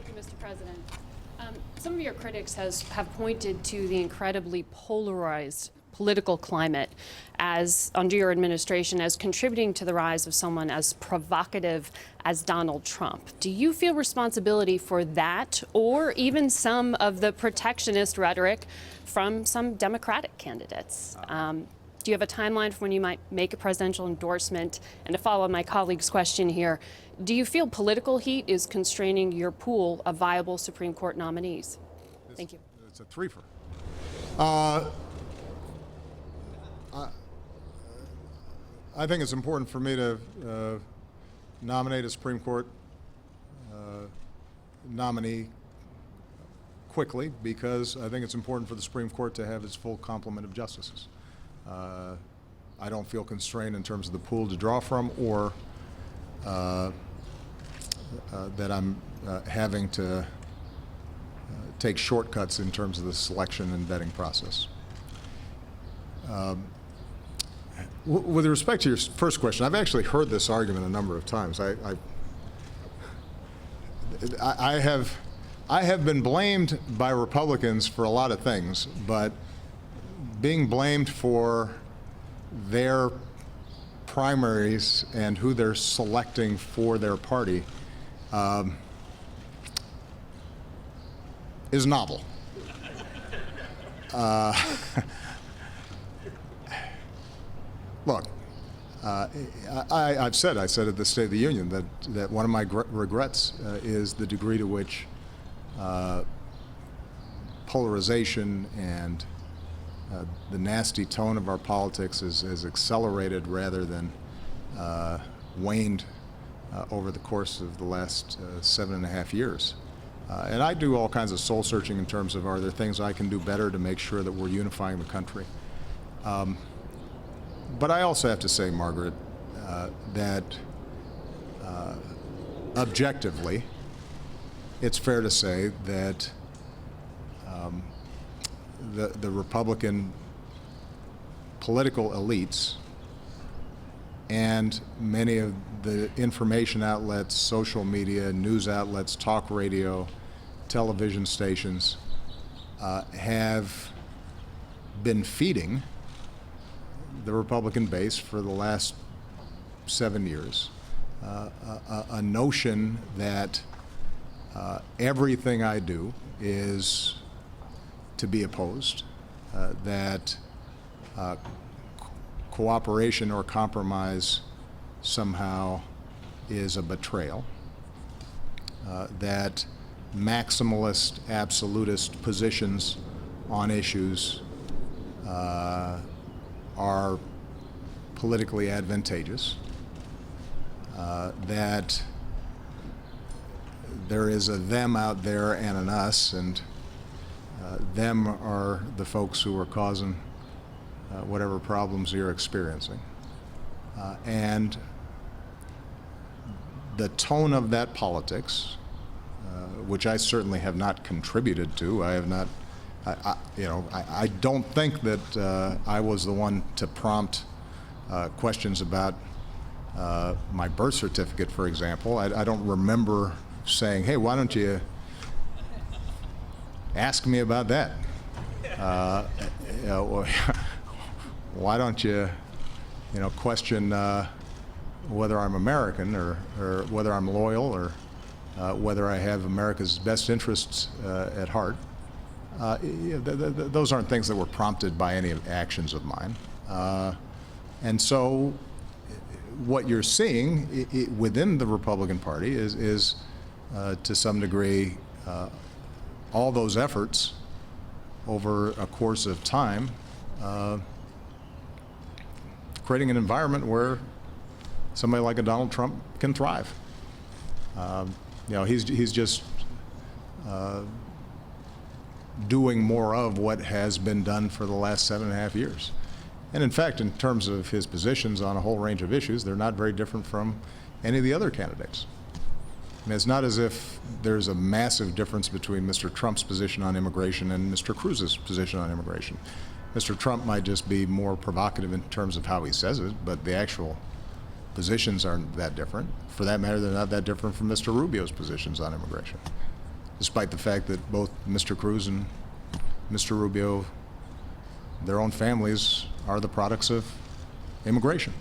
Thank you, Mr. President. Some of your critics have pointed to the incredibly polarized political climate as under your administration as contributing to the rise of someone as provocative as Donald Trump. Do you feel responsibility for that or even some of the protectionist rhetoric from some Democratic candidates? Do you have a timeline for when you might make a presidential endorsement? And to follow my colleague's question here, do you feel political heat is constraining your pool of viable Supreme Court nominees? Thank you. It's a threefer. I think it's important for me to nominate a Supreme Court nominee quickly because I think it's important for the Supreme Court to have its full complement of justices. I don't feel constrained in terms of the pool to draw from or that I'm having to take shortcuts in terms of the selection and vetting process. With respect to your first question, I've actually heard this argument a number of times. I have been blamed by Republicans for a lot of things, but being blamed for their primaries and who they're selecting for their party is novel. Look, I said at the State of the Union that one of my regrets is the degree to which polarization and the nasty tone of our politics has accelerated rather than waned over the course of the last 7.5 years. And I do all kinds of soul searching in terms of are there things I can do better to make sure that we're unifying the country. But I also have to say, Margaret, that objectively, it's fair to say that the Republican political elites and many of the information outlets, social media, news outlets, talk radio, television stations have been feeding the Republican base for the last 7 years a notion that everything I do is to be opposed, that cooperation or compromise somehow is a betrayal, that maximalist, absolutist positions on issues are politically advantageous, that there is a them out there and an us, and them are the folks who are causing whatever problems you're experiencing. And the tone of that politics, which I certainly have not contributed to, I have not, I don't think that I was the one to prompt questions about my birth certificate, for example. I don't remember saying, hey, why don't you ask me about that? Why don't you, question whether I'm American or whether I'm loyal or whether I have America's best interests at heart. Those aren't things that were prompted by any actions of mine. And so what you're seeing within the Republican Party is to some degree, all those efforts over a course of time, creating an environment where somebody like a Donald Trump can thrive. He's just doing more of what has been done for the last 7.5 years. And in fact, in terms of his positions on a whole range of issues, they're not very different from any of the other candidates. I mean, it's not as if there's a massive difference between Mr. Trump's position on immigration and Mr. Cruz's position on immigration. Mr. Trump might just be more provocative in terms of how he says it, but the actual positions aren't that different. For that matter, they're not that different from Mr. Rubio's positions on immigration. despite the fact that both Mr. Cruz and Mr. Rubio, their own families are the products of immigration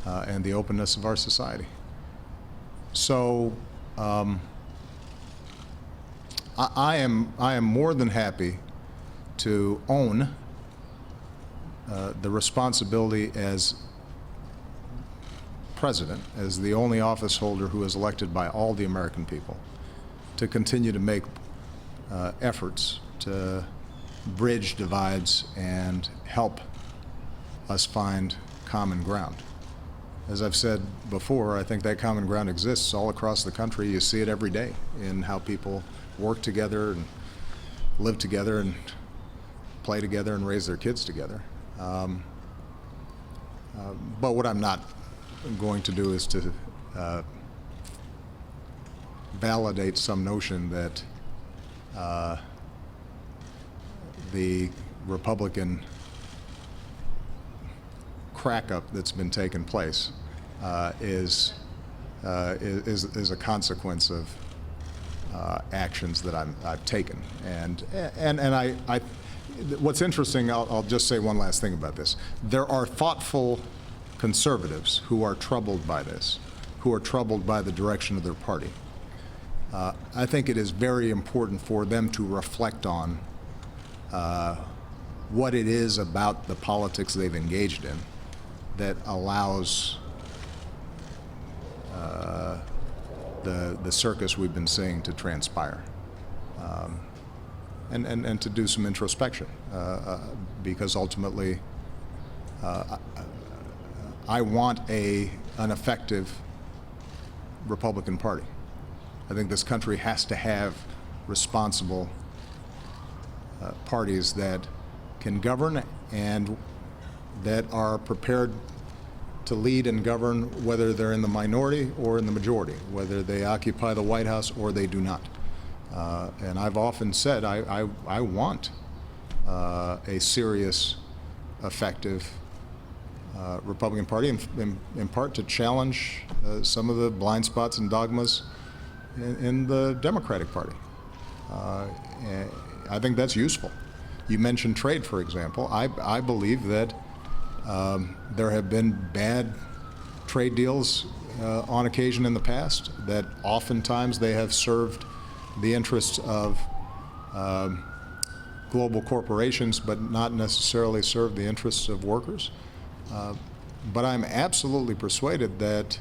and the openness of our society. So I am more than happy to own the responsibility as president, as the only office holder who is elected by all the American people, to continue to make efforts to bridge divides and help us find common ground. As I've said before, I think that common ground exists all across the country. You see it every day in how people work together and live together and play together and raise their kids together. But what I'm not going to do is to validate some notion that the Republican crack-up that's been taking place is a consequence of actions that I've taken. And what's interesting, I'll just say one last thing about this. There are thoughtful conservatives who are troubled by this, who are troubled by the direction of their party. I think it is very important for them to reflect on what it is about the politics they've engaged in that allows the circus we've been seeing to transpire, and to do some introspection, because ultimately I want an effective Republican Party. I think this country has to have responsible parties that can govern and that are prepared to lead and govern, whether they're in the minority or in the majority, whether they occupy the White House or they do not. And I've often said I want a serious, effective Republican Party, in part to challenge some of the blind spots and dogmas in the Democratic Party. I think that's useful. You mentioned trade, for example. I believe that there have been bad trade deals on occasion in the past, that oftentimes they have served the interests of global corporations but not necessarily served the interests of workers. But I'm absolutely persuaded that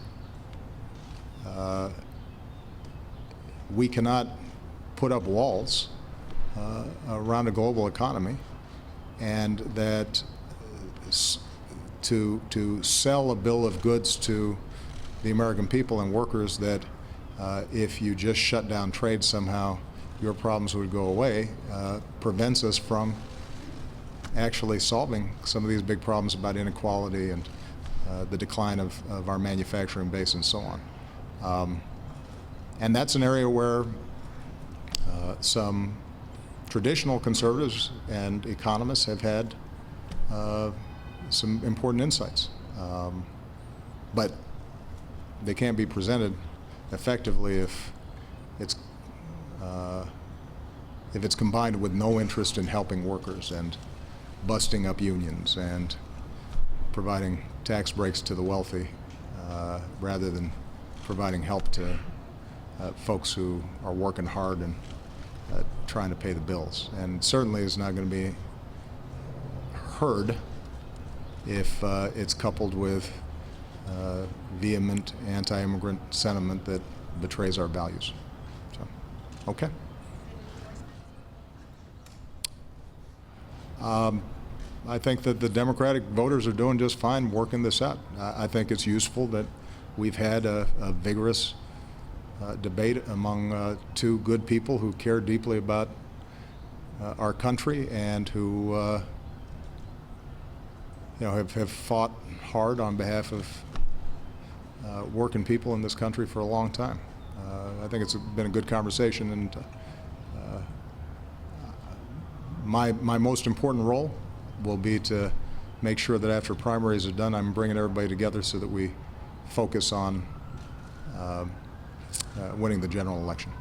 we cannot put up walls around a global economy, and that to sell a bill of goods to the American people and workers that if you just shut down trade somehow your problems would go away prevents us from actually solving some of these big problems about inequality and the decline of our manufacturing base and so on. And that's an area where some traditional conservatives and economists have had some important insights. But they can't be presented effectively if it's combined with no interest in helping workers and busting up unions and providing tax breaks to the wealthy rather than providing help to folks who are working hard and trying to pay the bills. And certainly is not going to be heard if it's coupled with vehement anti-immigrant sentiment that betrays our values. So, okay. I think that the Democratic voters are doing just fine working this out. I think it's useful that we've had a vigorous debate among two good people who care deeply about our country and who have fought hard on behalf of working people in this country for a long time. I think it's been a good conversation, and my most important role will be to make sure that after primaries are done, I'm bringing everybody together so that we focus on winning the general election.